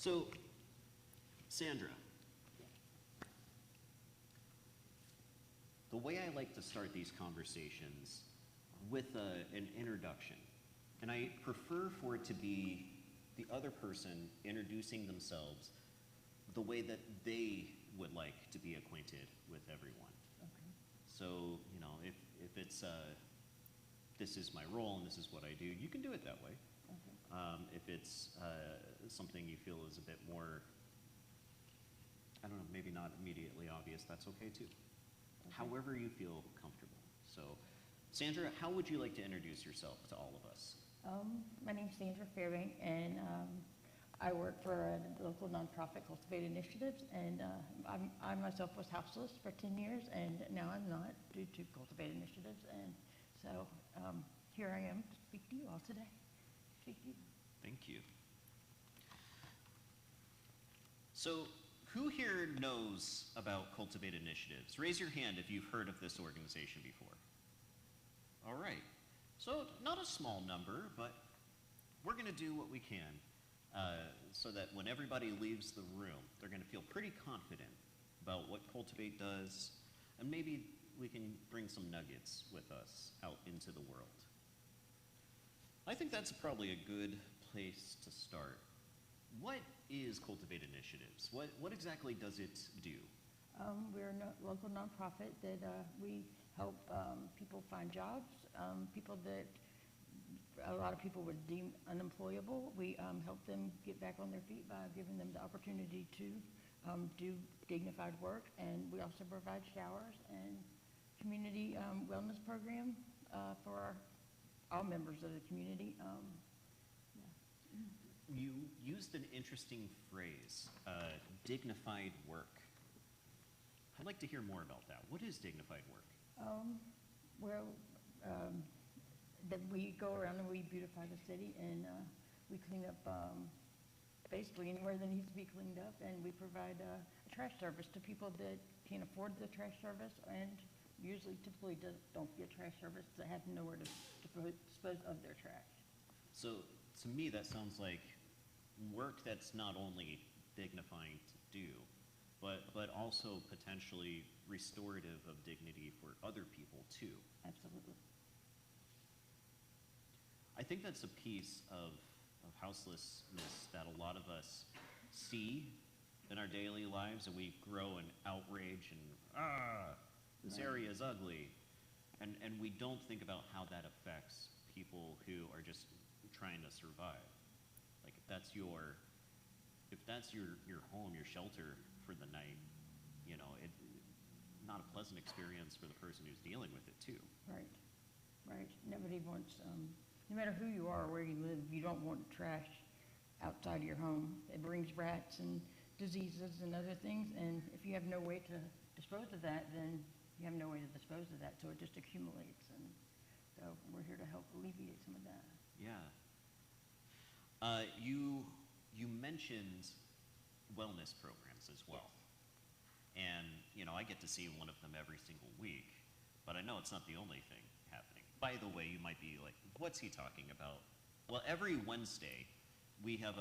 So, Sandra, the way I like to start these conversations with an introduction, and I prefer for it to be the other person introducing themselves the way that they would like to be acquainted with everyone. Okay. So, you know, if it's, this is my role and this is what I do, you can do it that way. Okay. If it's something you feel is a bit more, I don't know, maybe not immediately obvious, that's okay too. Okay. However you feel comfortable. So, Sandra, how would you like to introduce yourself to all of us? My name's Sandra Fairbank, and I work for a local nonprofit, Cultivate Initiatives, and I myself was houseless for 10 years, and now I'm not due to Cultivate Initiatives, and so here I am to speak to you all today. Speak to you. Thank you. So, who here knows about Cultivate Initiatives? Raise your hand if you've heard of this organization before. All right. So, not a small number, but we're going to do what we can so that when everybody leaves the room, they're going to feel pretty confident about what Cultivate does, and maybe we can bring some nuggets with us out into the world. I think that's probably a good place to start. What is Cultivate Initiatives? What exactly does it do? We're a local nonprofit that we help people find jobs, people that a lot of people would deem unemployable. We help them get back on their feet by giving them the opportunity to do dignified work, and we also provide showers and community wellness program for all members of the community. You used an interesting phrase, dignified work. I'd like to hear more about that. What is dignified work? That we go around and we beautify the city, and we clean up basically anywhere that needs to be cleaned up, and we provide a trash service to people that can't afford the trash service, and typically don't get trash service, that have nowhere to dispose of their trash. So to me that sounds like work that's not only dignifying to do, but also potentially restorative of dignity for other people too. Absolutely. I think that's a piece of houselessness that a lot of us see in our daily lives, and we grow in outrage and, this area is ugly. And we don't think about how that affects people who are just trying to survive. Like if that's your home, your shelter for the night, you know, not a pleasant experience for the person who's dealing with it too. Right, right. Nobody wants, no matter who you are or where you live, you don't want trash outside your home. It brings rats and diseases and other things, and if you have no way to dispose of that, then you have no way to dispose of that, so it just accumulates, and so we're here to help alleviate some of that. Yeah. You mentioned wellness programs as well. And, you know, I get to see one of them every single week, but I know it's not the only thing happening. By the way, you might be like, what's he talking about? Well, every Wednesday, we have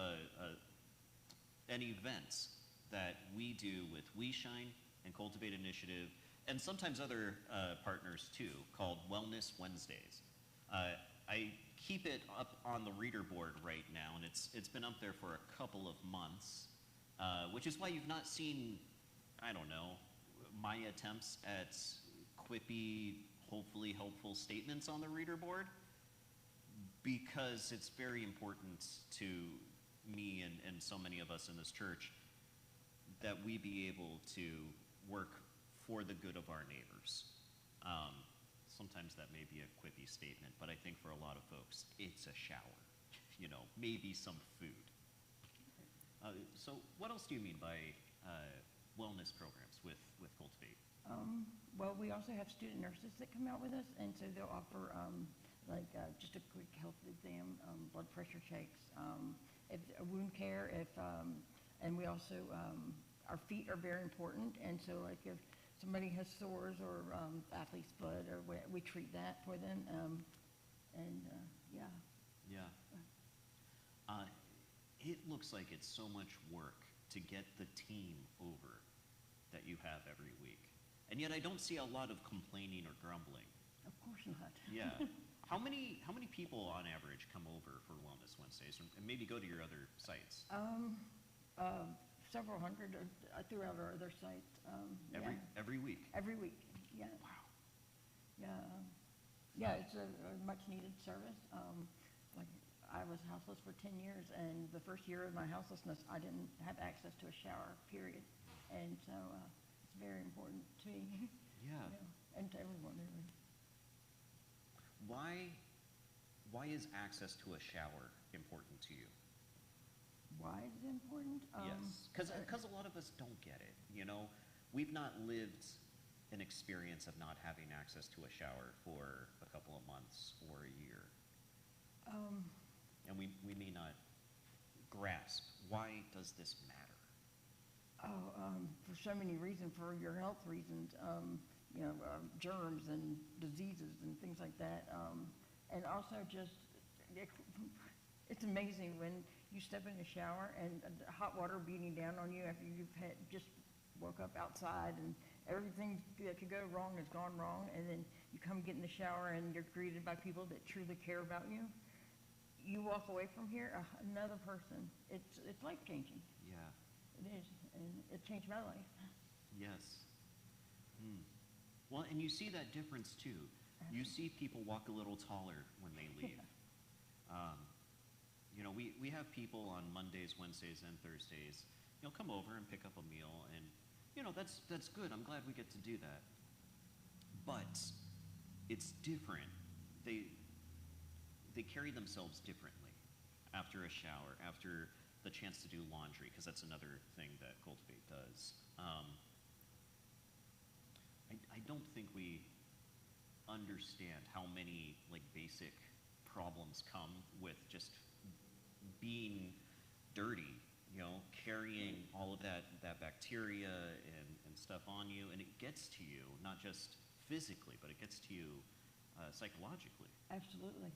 an event that we do with We Shine and Cultivate Initiative, and sometimes other partners too, called Wellness Wednesdays. I keep it up on the reader board right now, and it's been up there for a couple of months, which is why you've not seen, I don't know, my attempts at quippy, hopefully helpful statements on the reader board, because it's very important to me and so many of us in this church that we be able to work for the good of our neighbors. Sometimes that may be a quippy statement, but I think for a lot of folks, it's a shower, you know, maybe some food. So what else do you mean by wellness programs with Cultivate? Well, we also have student nurses that come out with us, and so they'll offer just a quick health exam, blood pressure checks, if wound care, and we also, our feet are very important, and so like if somebody has sores or athlete's foot, or we treat that for them, yeah. Yeah. It looks like it's so much work to get the team over that you have every week. And yet I don't see a lot of complaining or grumbling. Of course not. Yeah. How many people on average come over for Wellness Wednesdays, and maybe go to your other sites? Several hundred throughout our other sites. Every week? Every week, yeah. Wow. Yeah, it's a much needed service. Like, I was houseless for 10 years, and the first year of my houselessness, I didn't have access to a shower, period. And so it's very important to me. Yeah. And to everyone, really. Why is access to a shower important to you? Why is it important? Yes, because a lot of us don't get it, We've not lived an experience of not having access to a shower for a couple of months or a year. And we may not grasp, why does this matter? For so many reasons, for your health reasons, germs and diseases and things like that. And also just, it's amazing when you step in the shower and hot water beating down on you after you've just woke up outside and everything that could go wrong has gone wrong, and then you come get in the shower and you're greeted by people that truly care about you. You walk away from here another person. It's life-changing. Yeah. It is, and it changed my life. Yes. Well, and you see that difference too. You see people walk a little taller when they leave. We have people on Mondays, Wednesdays, and Thursdays, come over and pick up a meal, and that's good. I'm glad we get to do that. But it's different. They carry themselves differently after a shower, after the chance to do laundry, because that's another thing that Cultivate does. I don't think we understand how many basic problems come with just being dirty, carrying all of that bacteria and stuff on you, and it gets to you, not just physically, but it gets to you psychologically. Absolutely.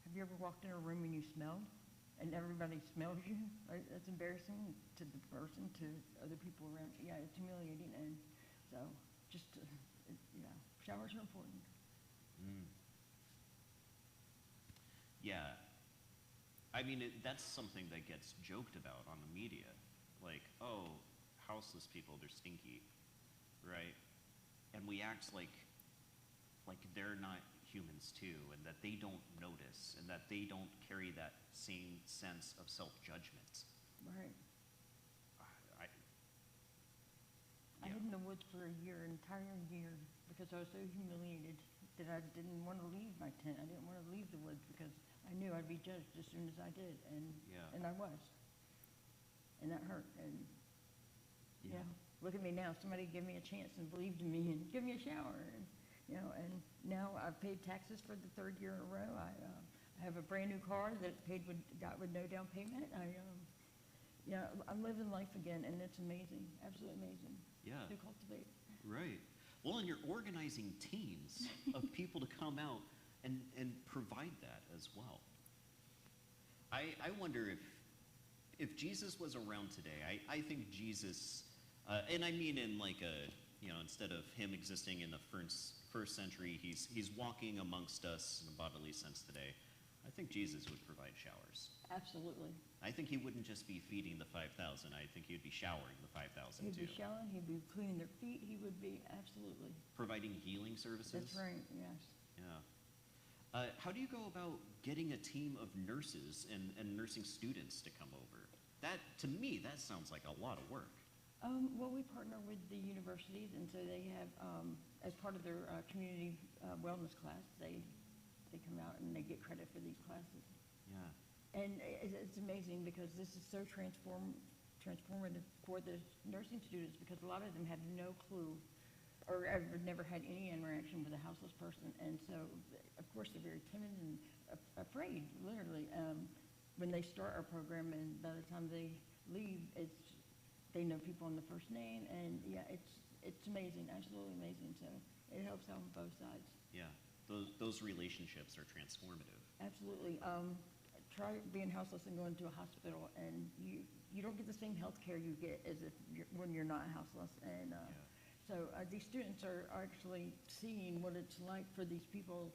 Have you ever walked in a room and you smelled, and everybody smells you? That's embarrassing to the person, to other people around. Yeah, it's humiliating, and so just, showers are important. Yeah. I mean, that's something that gets joked about on the media. Like, oh, houseless people, they're stinky, right? And we act like they're not humans too, and that they don't notice, and that they don't carry that same sense of self-judgment. Right. I Yeah. hid in the woods for an entire year, because I was so humiliated that I didn't want to leave my tent. I didn't want to leave the woods because I knew I'd be judged as soon as I did, and I was. And that hurt. And look at me now. Somebody gave me a chance and believed in me and give me a shower. And now I've paid taxes for the third year in a row. I have a brand new car that got with no down payment. I'm living life again, and it's amazing, absolutely amazing. Yeah. To Cultivate. Right. Well, and you're organizing teams of people to come out and provide that as well. I wonder if Jesus was around today, I think Jesus, and I mean in instead of him existing in the first century, he's walking amongst us in a bodily sense today. I think Jesus would provide showers. Absolutely. I think he wouldn't just be feeding the 5,000. I think he'd be showering the 5,000 too. He'd be showering, he'd be cleaning their feet, he would be, absolutely. Providing healing services. That's right, yes. Yeah. How do you go about getting a team of nurses and nursing students to come over? That, to me, that sounds like a lot of work. Well, we partner with the universities, and so they have, as part of their community wellness class, they come out and they get credit for these classes. Yeah. And it's amazing because this is so transformative for the nursing students, because a lot of them have no clue or have never had any interaction with a houseless person. And so, of course, they're very timid and afraid, literally, when they start our program. And by the time they leave, they know people on the first name. And, yeah, it's amazing, absolutely amazing. So it helps out on both sides. Yeah. Those relationships are transformative. Absolutely. Try being houseless and going to a hospital, and same health care you get as if when you're not houseless. And so these students are actually seeing what it's like for these people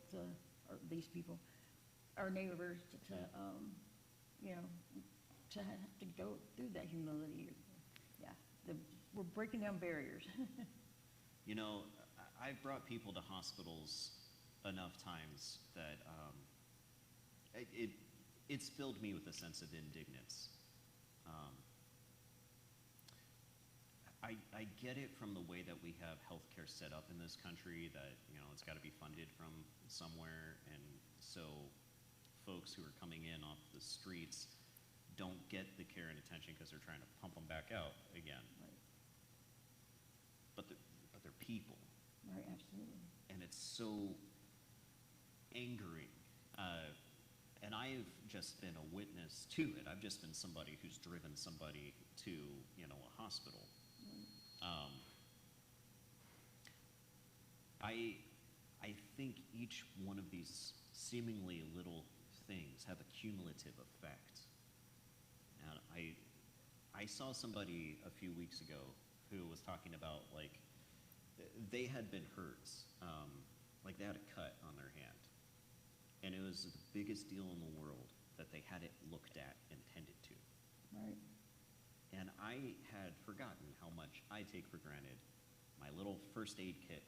our neighbors, to you know, to have to go through that humility. Yeah, we're breaking down barriers. You know, I've brought people to hospitals enough times that it's filled me with a sense of indignance. I get it from the way that we have healthcare set up in this country, that, you know, it's got to be funded from somewhere, and so folks who are coming in off the streets don't get the care and attention because they're trying to pump them back out again. Right. But they're people. Right, absolutely. And it's so angering. And I've just been a witness to it. I've just been somebody who's driven somebody to, you know, a hospital. I think each one of these seemingly little things have a cumulative effect. And I saw somebody a few weeks ago who was talking about, like, they had been hurt, like they had a cut on their hand, and it was the biggest deal in the world that they had it looked at and tended to. Right. And I had forgotten how much I take for granted my little first aid kit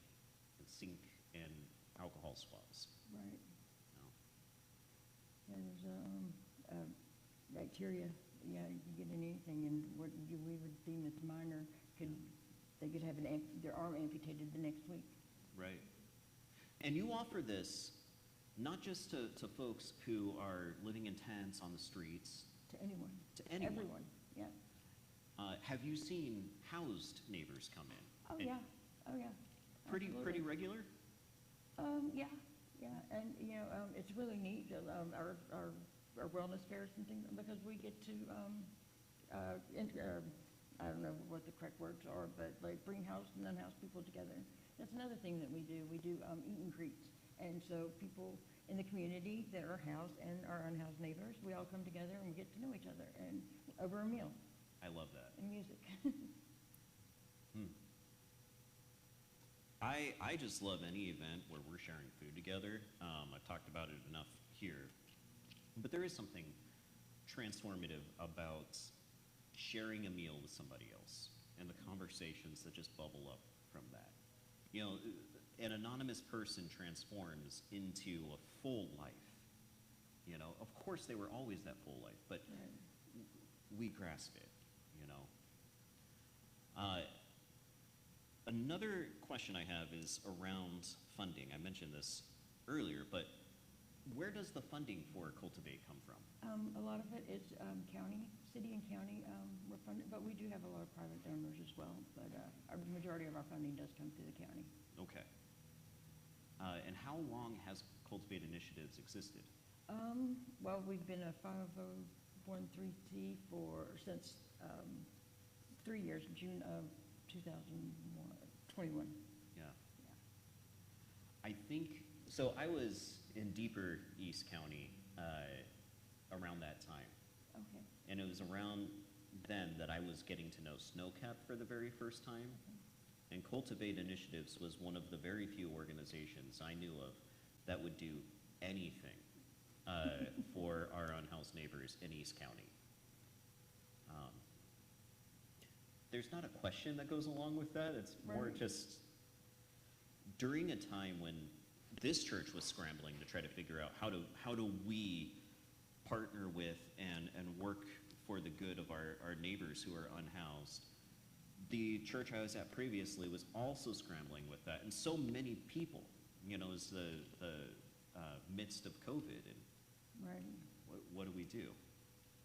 and sink and alcohol swabs. Right. You know? Yeah, there's bacteria. Yeah, you can get in anything, and what we would deem as minor, they could have their arm amputated the next week. Right. And you offer this not just to folks who are living in tents on the streets. To anyone. To anyone. Everyone, yeah. Have you seen housed neighbors come in? Oh, And yeah. Oh, yeah. Pretty Absolutely. regular? Yeah, and, you know, it's really neat, our wellness fairs and things, because we get to, I don't know what the correct words are, but like bring housed and unhoused people together. That's another thing that we do. We do eat and greets. And so people in the community that are housed and our unhoused neighbors, we all come together and we get to know each other, and over a meal. I love that. And music. I just love any event where we're sharing food together. I've talked about it enough here. But there is something transformative about sharing a meal with somebody else and the conversations that just bubble up from that. You know, an anonymous person transforms into a full life. You know, of course they were always that full life, but Right. we grasp it, you know. Another question I have is around funding. I mentioned this earlier, but where does the funding for Cultivate come from? A lot of it is city and county, we're funded, but we do have a lot of private donors as well. But our majority of our funding does come through the county. Okay. And how long has Cultivate Initiatives existed? Well, we've been a 501(c)(3) since 3 years, June of 2021. Yeah. I think, so I was in deeper East County around that time. Okay. And it was around then that I was getting to know SNOCAP for the very first time. And Cultivate Initiatives was one of the very few organizations I knew of that would do anything for our unhoused neighbors in East County. There's not a question that goes along with that. It's more Right. just during a time when this church was scrambling to try to figure out how do we partner with and work for the good of our neighbors who are unhoused. The church I was at previously was also scrambling with that, and so many people, you know, as the midst of COVID, and Right. what do we do?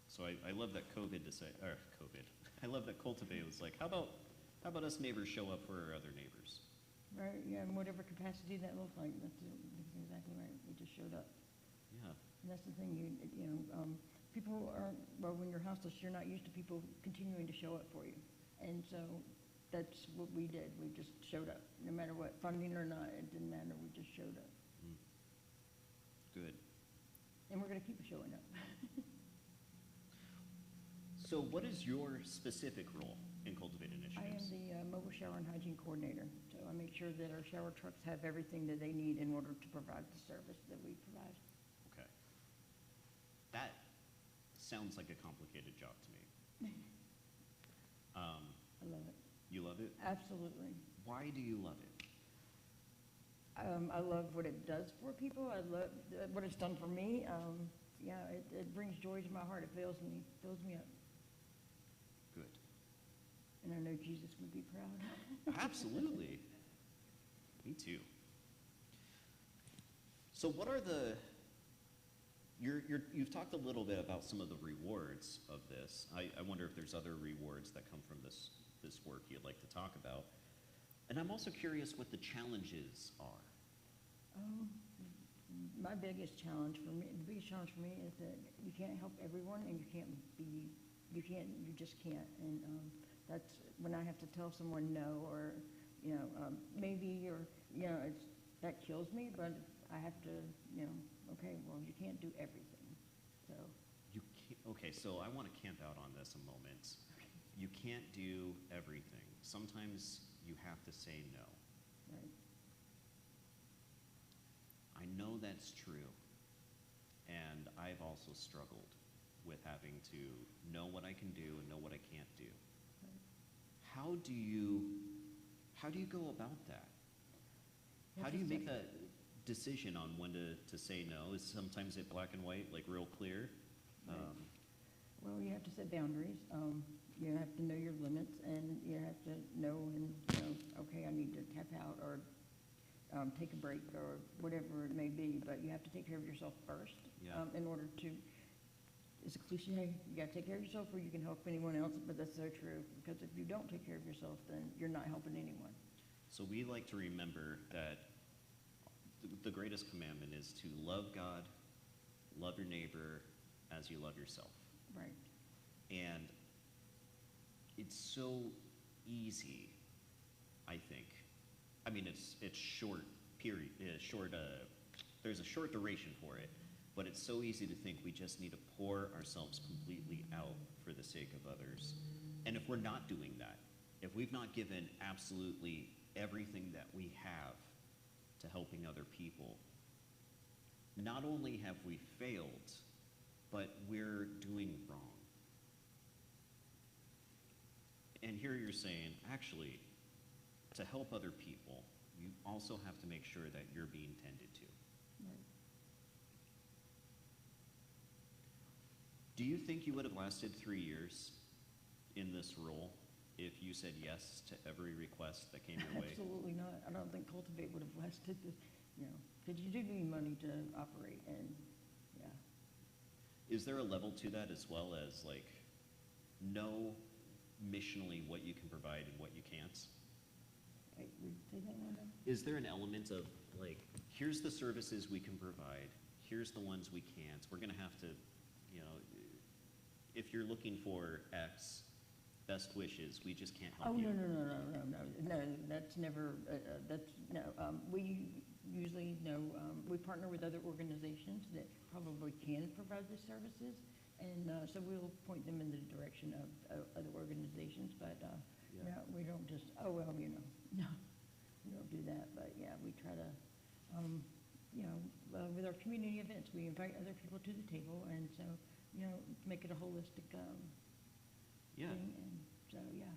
So I love that I love that Cultivate was like, how about us neighbors show up for our other neighbors? Right, yeah, in whatever capacity that looked like, that's exactly right. We just showed up. Yeah. And that's the thing, people aren't, well, when you're houseless, you're not used to people continuing to show up for you. And so that's what we did. We just showed up, no matter what, funding or not, it didn't matter, we just showed up. Good. And we're gonna keep showing up. So what is your specific role in Cultivate I am initiatives? the mobile shower and hygiene coordinator, so I make sure that our shower trucks have everything that they need in order to provide the service that we provide. Okay. That sounds like a complicated job to me. I love it. You love it? Absolutely. Why do you love it? I love what it does for people. I love what it's done for me. Yeah, it brings joy to my heart. It fills me up. Good. And I know Jesus would be proud. Absolutely. Me too. So what are you've talked a little bit about some of the rewards of this. I wonder if there's other rewards that come from this work you'd like to talk about. And I'm also curious what the challenges are. My biggest challenge for me, the biggest challenge for me is that you can't help everyone, and you just can't. And that's when I have to tell someone no, or maybe, or that kills me. But I have to, okay, well, you can't do everything. So You can't, okay, so I want to camp out on this a moment. You can't do everything. Sometimes you have to say no. right. I know that's true, and I've also struggled with having to know what I can do and know what I can't do. Right. How do you go about that? You How have do to you make set- that decision on when to say no? Is sometimes it black and white, like real clear? Right. Well, you have to set boundaries. You have to know your limits, and you have to know when, okay, I need to tap out, or take a break, or whatever it may be. But you have to take care of yourself first. Yeah. In order to, it's a cliche, you got to take care of yourself or you can help anyone else. But that's so true, because if you don't take care of yourself, then you're not helping anyone. So we like to remember that the greatest commandment is to love God, love your neighbor as you love yourself. Right. And it's so easy, I think. I mean, it's short period, there's a short duration for it, but it's so easy to think we just need to pour ourselves completely out for the sake of others. And if we're not doing that, if we've not given absolutely everything that we have to helping other people, not only have we failed, but we're doing wrong. And here you're saying, actually, to help other people, you also have to make sure that you're being tended to. Right. Do you think you would have lasted 3 years in this role if you said yes to every request that came your way? Absolutely not. I don't think Cultivate would have lasted because you do need money to operate, and yeah. Is there a level to that as well as know missionally what you can provide and what you can't? Wait, would you say that one again? Is there an element of here's the services we can provide, here's the ones we can't. We're going to have to, if you're looking for X, best wishes, we just can't help Oh, you. no, that's never, no. We usually we partner with other organizations that probably can provide the services, and so we'll point them in the direction of other organizations, but Yeah. no, we don't just, no, we don't do that. But yeah, we try to, with our community events, we invite other people to the table, and so, make it a holistic Yeah. thing, and so, yeah.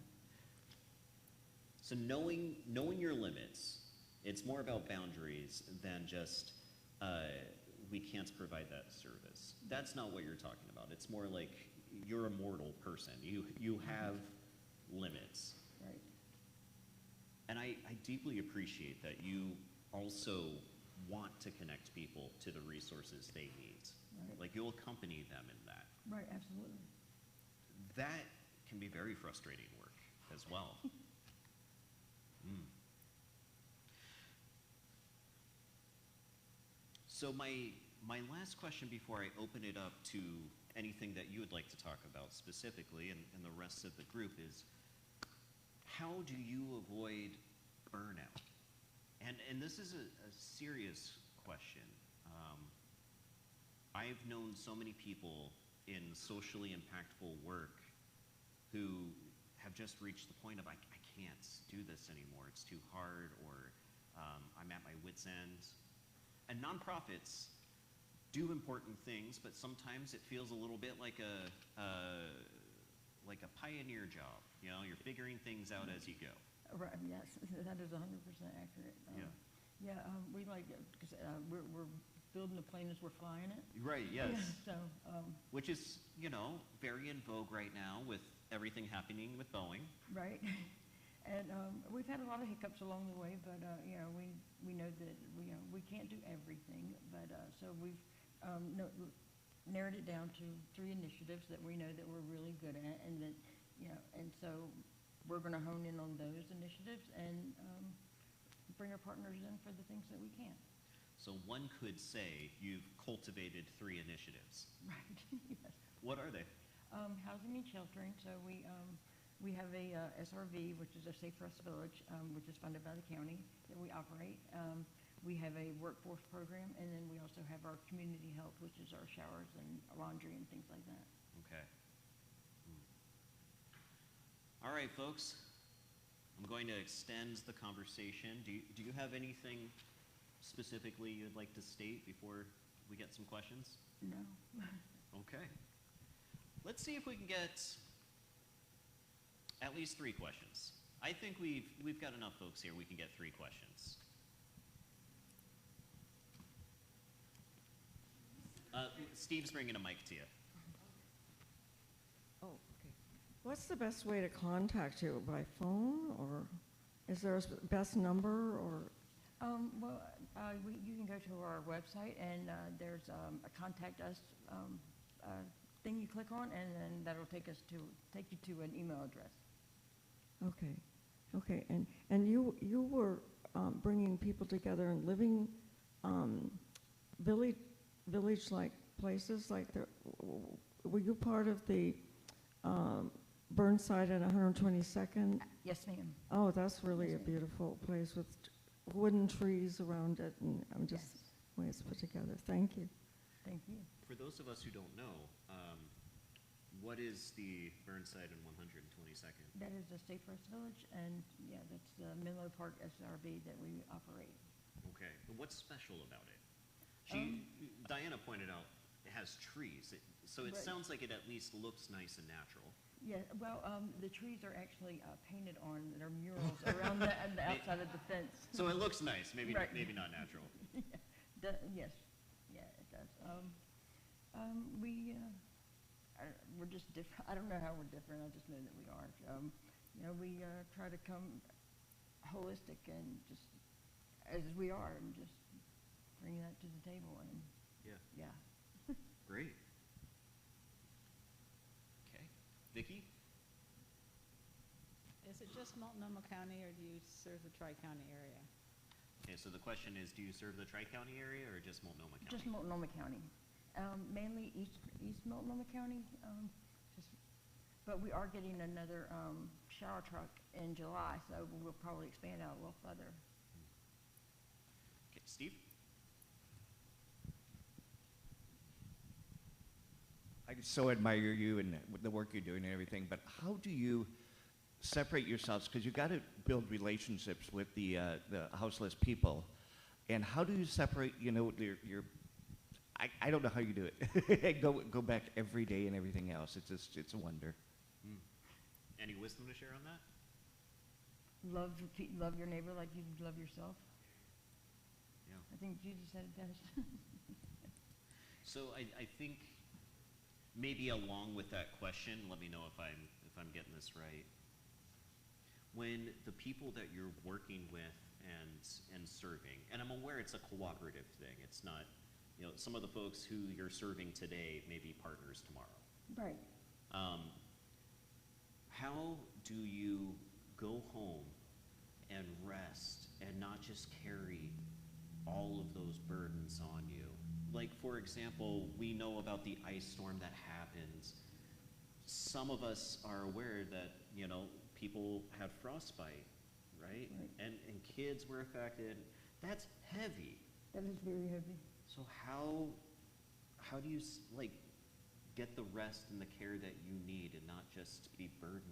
So knowing your limits, it's more about boundaries than just we can't provide that service. That's not what you're talking about. It's more like you're a mortal person. You have limits. Right. And I deeply appreciate that you also want to connect people to the resources they need. Right. Like you'll accompany them in that. Right, absolutely. That can be very frustrating work as well. So my last question before I open it up to anything that you would like to talk about specifically and the rest of the group is, how do you avoid burnout? And this is a serious question. I've known so many people in socially impactful work who have just reached the point of, I can't do this anymore, it's too hard, or I'm at my wit's end. And nonprofits do important things, but sometimes it feels a little bit like a pioneer job. You know, you're figuring things out as you go. Right, yes, that is 100% accurate. We like it, because we're building the plane as we're flying it. Right, yes. So, Which is, you know, very in vogue right now with everything happening with Boeing. right. And we've had a lot of hiccups along the way, but, you know, we know that, we can't do everything. But, so we've narrowed it down to 3 initiatives that we know that we're really good at, and that, you know, and so we're going to hone in on those initiatives and bring our partners in for the things that we can. So one could say you've cultivated 3 initiatives. Right, yes. What are they? Housing and sheltering, so we have a SRV, which is a Safe for Us Village, which is funded by the county that we operate. We have a workforce program, and then we also have our community health, which is our showers and laundry and things like that. Okay. All right, folks. I'm going to extend the conversation. Do you have anything specifically you'd like to state before we get some questions? No. Okay. Let's see if we can get at least 3 questions. I think we've got enough folks here. We can get 3 questions. Steve's bringing a mic to you. Oh, okay. What's the best way to contact you? By phone, or is there a best number, or? You can go to our website, and there's a contact us thing you click on, and then that'll take you to an email address. Okay, okay, and you were bringing people together in living village-like places, like were you part of the Burnside at 122nd? Yes, ma'am. Oh, that's really Yes, a ma'am. beautiful place with wooden trees around it, and I'm just Yes. the way it's put together. Thank you. Thank you. For those of us who don't know, what is the Burnside and 122nd? That is the Safe for Us Village, and yeah, that's the Menlo Park SRV that we operate. Okay, but what's special about it? Diana pointed out it has trees, so it Right. sounds like it at least looks nice and natural. Yeah, well, the trees are actually painted on, they're murals around the outside of the fence. So it looks nice, maybe Right. maybe not natural. Yes, yeah, it does. We're just different. I don't know how we're different. I just know that we are. We try to come holistic and just as we are, and just bring that to the table. And Yeah. yeah. Great. Okay, Vicki? Is it just Multnomah County, or do you serve the Tri-County area? Okay, so the question is, do you serve the Tri-County area or just Multnomah County? Just Multnomah County. Mainly East Multnomah County. But we are getting another shower truck in July, so we'll probably expand out a little further. Okay, Steve? I so admire you and the work you're doing and everything, but how do you separate yourselves? Because you've got to build relationships with the houseless people. And how do you separate, I don't know how you do it. go back every day and everything else. It's a wonder. Any wisdom to share on that? Love your neighbor like you love yourself. Yeah. I think Jesus said it best. So I think maybe along with that question, let me know if I'm getting this right. When the people that you're working with and serving, and I'm aware it's a cooperative thing. It's not, some of the folks who you're serving today may be partners tomorrow. Right. How do you go home and rest and not just carry all of those burdens on you? Like, for example, we know about the ice storm that happened. Some of us are aware that, people had frostbite, right? And kids were affected. That's heavy. That is very heavy. So how do you, get the rest and the care that you need and not just be burdened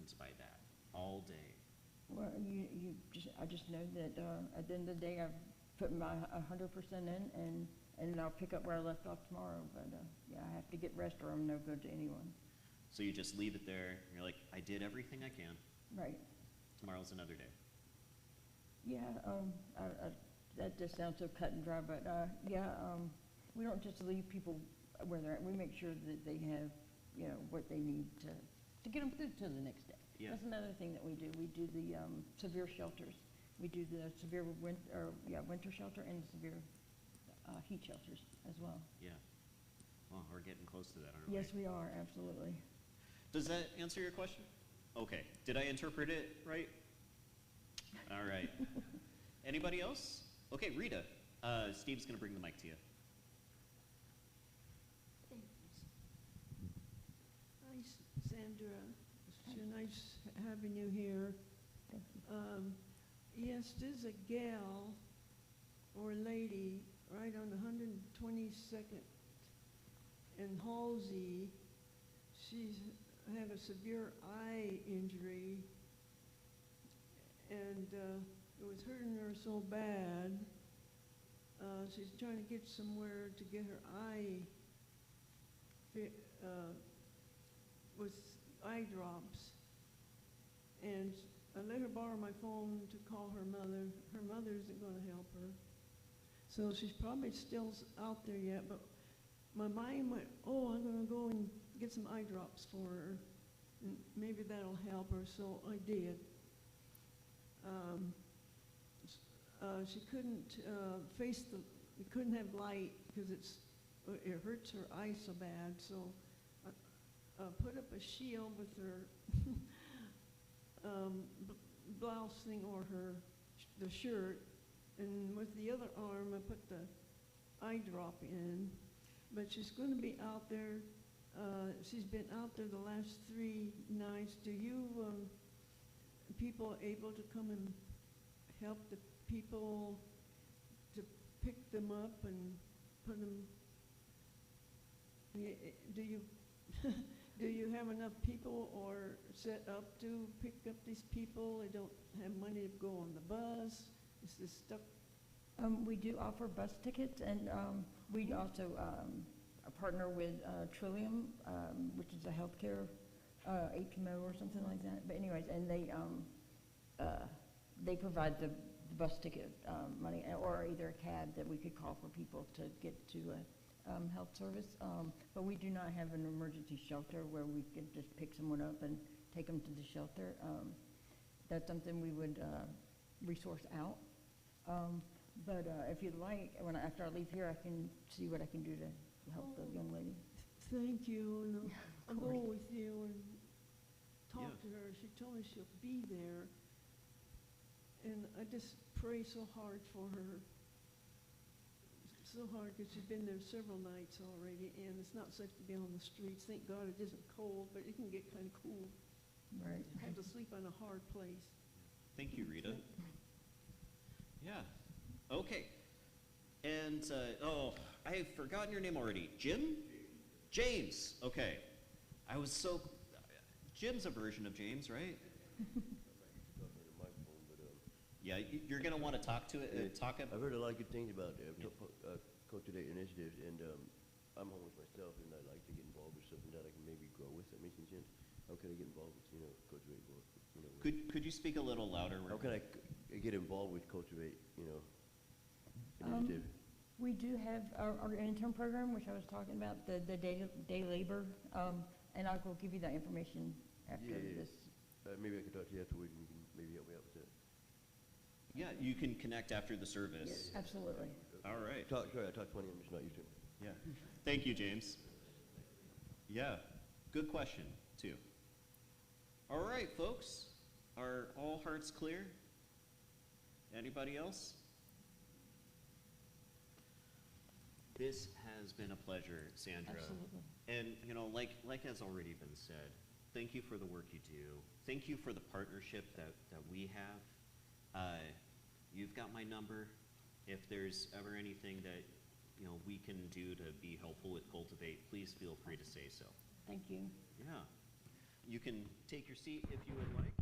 all day. Well, I just know that, at the end of the day, I've put my 100% in, and I'll pick up where I left off tomorrow, but, yeah, I have to get rest or I'm no good to anyone. So you just leave it there, and you're like, I did everything I can. Right. Tomorrow's another day. Yeah, that just sounds so cut and dry, but, yeah, we don't just leave people where they're at. We make sure that they have, you know, what they need to get them through to the next day. Yeah. That's another thing that we do. We do the severe shelters. We do the severe winter shelter and severe heat shelters as well. Yeah. Well, we're getting close to that, aren't we? Yes, we are, absolutely. Does that answer your question? Okay. Did I interpret it right? All right. Anybody else? Okay, Rita. Steve's going to bring the mic to you. Hi, Sandra. It's so nice having you here. Thank you. Yes, there's a gal or lady right on 122nd in Halsey. She's had a severe eye injury, and it was hurting her so bad. She's trying to get somewhere to get her eye with eye drops, and I let her borrow my phone to call her mother. Her mother isn't going to help her, so she's probably still out there yet, but my mind went, oh, I'm going to go and get some eye drops for her, and maybe that'll help her, so I did. She couldn't couldn't have light because it hurts her eye so bad, so I put up a shield with her blouse thing or the shirt, and with the other arm I put the eye drop in. But she's going to be out there. She's been out there the last 3 nights. Do you people able to come and help the people to pick them up and put them? Do you do you have enough people or set up to pick up these people? They don't have money to go on the bus. Is this stuff? We do offer bus tickets, and we also partner with Trillium, which is a healthcare HMO or something like that. But anyways, and they provide the bus ticket money, or either a cab that we could call for people to get to a health service. But we do not have an emergency shelter where we could just pick someone up and take them to the shelter. That's something we would resource out. But if you'd like, after I leave here, I can see what I can do to help the young lady. Thank you, and I'll go course. with you and talk Yeah. to her. She told me she'll be there, and I just pray so hard for her. So hard because she's been there several nights already, and it's not safe to be on the streets. Thank God it isn't cold, but it can get kind of cool. Right. Have to sleep in a hard place. Thank you, Rita. Yeah. Okay. And, I've forgotten your name already. Jim? James. Okay. Jim's a version of James, right? Yeah, you're going to want to talk to it. I've heard a lot of good things about Cultivate initiatives, and I'm homeless myself, and I'd like to get involved with something that I can maybe grow with. That makes any sense. How can I get involved with, Cultivate? Could you speak a little louder? How can I get involved with Cultivate, initiative? We do have our intern program, which I was talking about, the day labor, and I will give you that information after Yeah. this. Maybe I could talk to you afterwards, and you can maybe help me out with that. Yeah, you can connect after the service. Yes, absolutely. All right. Sorry, I talk plenty. I'm just not used to it. Yeah. Thank you, James. Yeah. Good question, too. All right, folks. Are all hearts clear? Anybody else? This has been a pleasure, Sandra. Absolutely. And, like has already been said, thank you for the work you do. Thank you for the partnership that we have. You've got my number. If there's ever anything that, we can do to be helpful with Cultivate, please feel free to say so. Thank you. Yeah. You can take your seat if you would like.